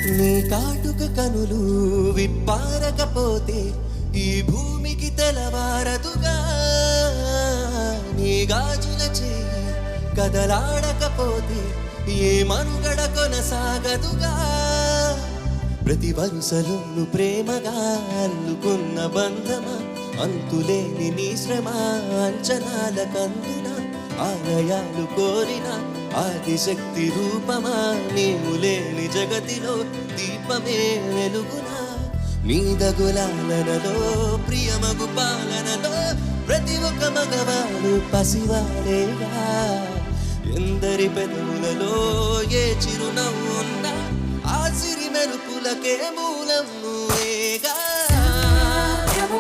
నీ కాటుక కనులు విప్పారకపోతే ఈ భూమికి తెలవారదుగా. నీ గాజుల చేయి కదలాడకపోతే ఏ మనుగడ కొనసాగదుగా. ప్రతి వరుసలోను ప్రేమగా అల్లుకున్న బంధమా, అంతులేని నీ శ్రమ అంచనాల కందున ఆలయాలు కోరిన ఆదిశక్తి రూపమా, నీవు లేని జగతిలో దీపమే వెలుగునా. నీదగులాలనలో ప్రియమగు పాలనలో ప్రతి ఒక్క మగవాడు పసివాడేగా. ఎందరి పెదవులలో ఏ చిరునవ్వు ఉన్నా ఆ సిరి మెరుపులకే మూలం నువ్వేగా. గమ